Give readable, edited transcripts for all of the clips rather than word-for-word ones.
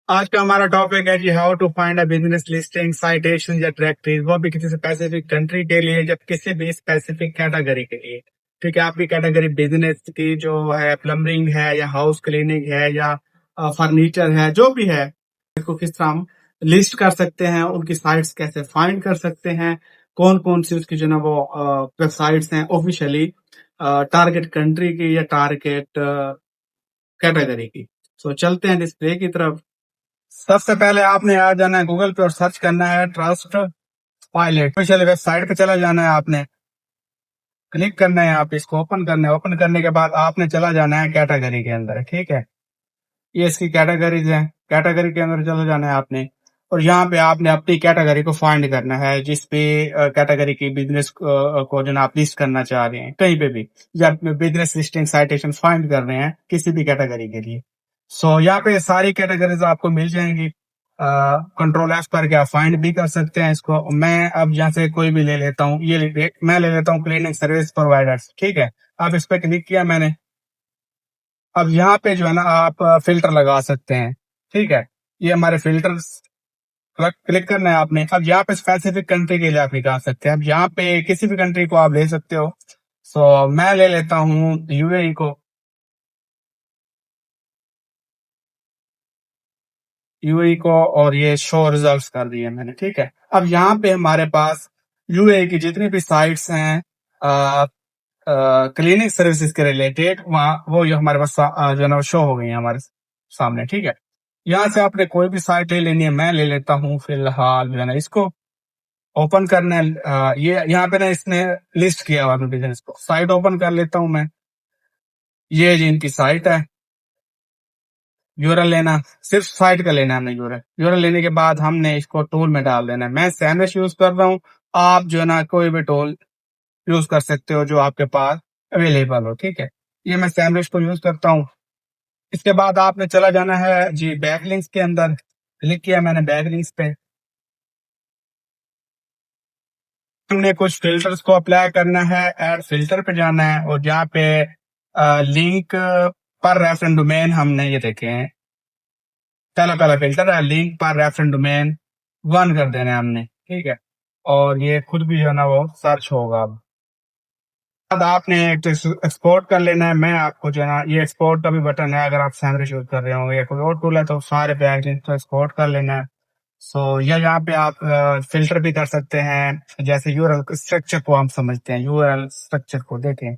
आज का हमारा टॉपिक है जी how to find a business listing citation या डायरेक्टरीज, वो भी किसी स्पेसिफिक कंट्री के लिए, जब किसी भी स्पेसिफिक कैटेगरी के लिए। ठीक है, आपकी कैटेगरी बिजनेस की जो है, प्लम्बिंग है या हाउस क्लीनिंग है या फर्नीचर है, जो भी है, इसको किस तरह हम लिस्ट कर सकते हैं, उनकी साइट्स कैसे फाइंड कर सकते हैं, कौन कौन सी उसकी जो ना वो वेबसाइट्स हैं ऑफिशियली टारगेट कंट्री की या टारगेट कैटेगरी की। सो चलते हैं डिस्प्ले की तरफ। सबसे पहले आपने आ जाना है गूगल पे और सर्च करना है ट्रस्ट पायलट। ऑफिशियल वेबसाइट पे चला जाना है, आपने क्लिक करना है, आप इसको ओपन करना है। ओपन करने के बाद आपने चला जाना है कैटेगरी के अंदर। ठीक है, ये इसकी कैटेगरीज है, कैटेगरी के अंदर चला जाना है आपने। और यहाँ पे आपने अपनी कैटेगरी को फाइंड करना है, जिस पे कैटेगरी की बिजनेस को जो आप लिस्ट करना चाह रहे हैं कहीं पे भी, या बिजनेस लिस्टिंग साइटेशन फाइंड कर रहे हैं किसी भी कैटेगरी के लिए। सो यहाँ पे सारी कैटेगरीज आपको मिल जाएंगी। कंट्रोल एफ करके आप फाइंड भी कर सकते हैं इसको। मैं अब यहाँ से कोई भी ले लेता हूँ, मैं ले लेता हूँ क्लीनिंग सर्विस प्रोवाइडर्स। ठीक है, अब इस पे क्लिक किया मैंने। अब यहाँ पे जो है ना आप फिल्टर लगा सकते हैं। ठीक है, ये हमारे फिल्टर्स क्लिक करना है आपने। अब यहाँ पे स्पेसिफिक कंट्री के लिए आप निकाल सकते हैं। अब यहाँ पे किसी भी कंट्री को आप ले सकते हो। सो मैं ले लेता हूँ यूएई को। यूएई को, और ये शो रिजल्ट्स कर दिए मैंने। ठीक है, अब यहाँ पे हमारे पास यूएई की जितनी भी साइट्स हैं क्लिनिक सर्विसेज के रिलेटेड, वहाँ वो ये हमारे पास जो है ना शो हो गई है हमारे सामने। ठीक है, यहाँ से आपने कोई भी साइट ले लेनी है। मैं ले लेता हूँ फिलहाल जो है ना इसको। ओपन करना है ये यहाँ पे ना इसने लिस्ट किया हुआ अपने बिजनेस को। साइट ओपन कर लेता हूँ मैं। ये जी इनकी साइट है। यूआरएल लेना, सिर्फ साइट का लेना है हमने यूआरएल। यूआरएल लेने के बाद हमने इसको टूल में डाल देना है। मैं सैमरश यूज कर रहा हूँ, आप जो है ना कोई भी टूल यूज कर सकते हो जो आपके पास अवेलेबल हो। ठीक है, ये मैं सैमरश को यूज करता हूँ। इसके बाद आपने चला जाना है जी बैकलिंक्स के अंदर। क्लिक किया मैंने बैकलिंक्स पे। हमने कुछ फिल्टर्स को अप्लाई करना है। ऐड फिल्टर पे जाना है और जहाँ पे लिंक पर रेफरेंस डोमेन, हमने ये देखे हैं पहला पहला फिल्टर है लिंक पर रेफरेंस डोमेन, वन कर देना है हमने। ठीक है, और ये खुद भी जो है ना वो सर्च होगा। अब बाद आपने एक्सपोर्ट कर लेना है। मैं आपको जो है ना ये एक्सपोर्ट का भी बटन है, अगर आप सैमरश यूज कर रहे हो या कोई और टूल है तो सारे पैकेज को एक्सपोर्ट कर लेना है। सो ये यहाँ पे आप फिल्टर भी कर सकते हैं। जैसे यूआरएल स्ट्रक्चर को हम समझते हैं, यूआरएल स्ट्रक्चर को देखें,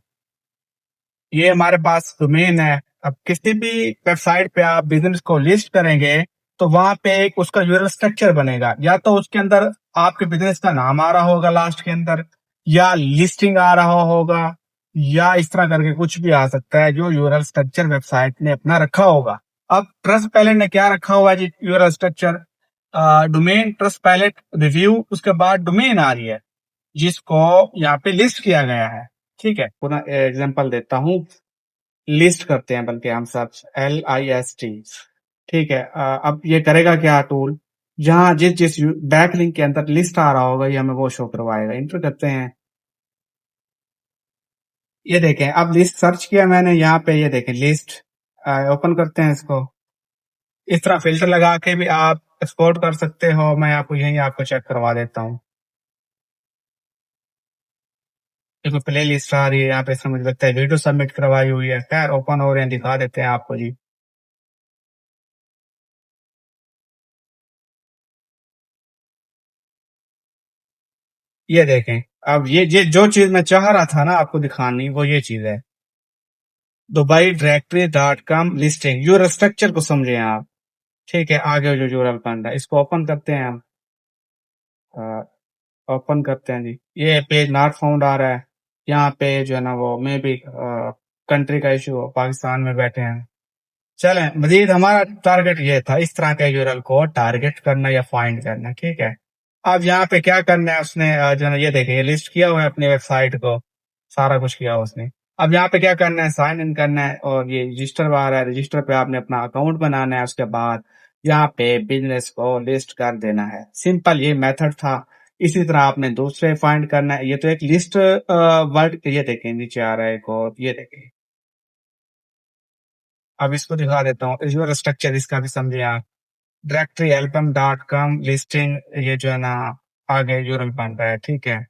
ये हमारे पास डोमेन है। अब किसी भी वेबसाइट पे आप बिजनेस को लिस्ट करेंगे तो वहां पे एक उसका यूआरएल स्ट्रक्चर बनेगा। या तो उसके अंदर आपके बिजनेस का नाम आ रहा होगा लास्ट के अंदर, या लिस्टिंग आ रहा होगा, या इस तरह करके कुछ भी आ सकता है जो यूआरएल स्ट्रक्चर वेबसाइट ने अपना रखा होगा। अब ट्रस्ट पैलेट ने क्या रखा हुआ है जी, URL structure domain trust palette review, उसके बाद डोमेन आ रही है जिसको यहाँ पे लिस्ट किया गया है। ठीक है, पुनः एग्जांपल देता हूँ। लिस्ट करते हैं बल्कि हम सर्च LIST। ठीक है, अब ये करेगा क्या टूल, जहां जिस जिस बैक लिंक के अंदर लिस्ट आ रहा होगा ये हमें वो शो करवाएगा। इंटर करते हैं, ये देखें अब लिस्ट सर्च किया मैंने। यहाँ पे ये देखें लिस्ट, ओपन करते हैं इसको। इस तरह फिल्टर लगा के भी आप एक्सपोर्ट कर सकते हो। मैं आपको यही आपको चेक करवा देता हूँ। देखो प्ले लिस्ट आ रही है यहाँ पे, इसमें मुझे लगता है वीडियो सबमिट करवाई हुई है। खैर ओपन हो रहे हैं, दिखा देते हैं आपको जी। ये देखें, अब ये जो चीज मैं चाह रहा था ना आपको दिखानी, वो ये चीज है। Dubai directory .com listing, URL structure को समझे आप। ठीक है, आगे जो यूरल फंड है इसको ओपन करते हैं हम। ओपन करते हैं जी, ये पेज नॉट फाउंड आ रहा है। यहाँ पे जो है ना वो मे बी कंट्री का इशू हो, पाकिस्तान में बैठे हैं। चलें मजीद, हमारा टारगेट ये था इस तरह के यूरल को टारगेट करना या फाइंड करना। ठीक है, अब यहाँ पे क्या करना है उसने, जो है ना ये देखिए लिस्ट किया हुआ है अपनी वेबसाइट को, सारा कुछ किया हुआ उसने। अब यहाँ पे क्या करना है, साइन इन करना है और ये रजिस्टर आ रहा है, रजिस्टर पे आपने अपना अकाउंट बनाना है। उसके बाद यहाँ पे बिजनेस को लिस्ट कर देना है। सिंपल ये मेथड था। इसी तरह आपने दूसरे फाइंड करना है। ये तो एक लिस्ट वर्ड, ये देखें नीचे आ रहा है एक और, ये देखें। अब इसको दिखा देता हूँ, स्ट्रक्चर इसका भी समझे आप। Directory album dot com listing, ये जो है ना आगे यूरल बन रहा है, ठीक है।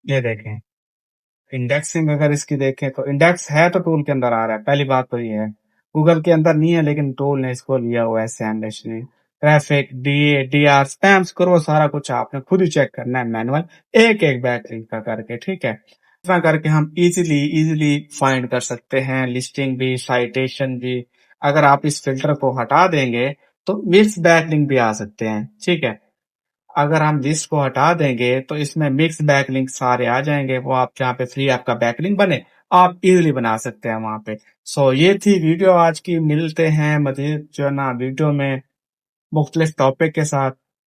ये देखें, इंडेक्सिंग अगर इसकी देखें तो इंडेक्स है तो टूल के अंदर आ रहा है, पहली बात तो ये है। गूगल के अंदर नहीं है लेकिन टूल ने इसको लिया हुआ है, सैंडविच ने। Traffic, D D R, spam score, सारा कुछ आपने खुद ही चेक करना है मैनुअल, एक एक बैकलिंक का करके, ठीक है। इस तरह करके हम इजीली इजीली फाइंड कर सकते हैं, लिस्टिंग भी, साइटेशन भी। अगर आप इस फिल्टर को हटा देंगे तो मिक्स बैकलिंक भी आ सकते हैं, ठीक है। अगर हम लिस्ट को हटा देंगे तो इसमें मिक्स बैकलिंक सारे आ जाएंगे, वो आप जहाँ पे फ्री आपका बैकलिंक बने आप इजीली बना सकते हैं वहां पे। सो ये थी वीडियो आज की, मिलते हैं मजीद जो है ना वीडियो में मुख्तलिफ टॉपिक के साथ।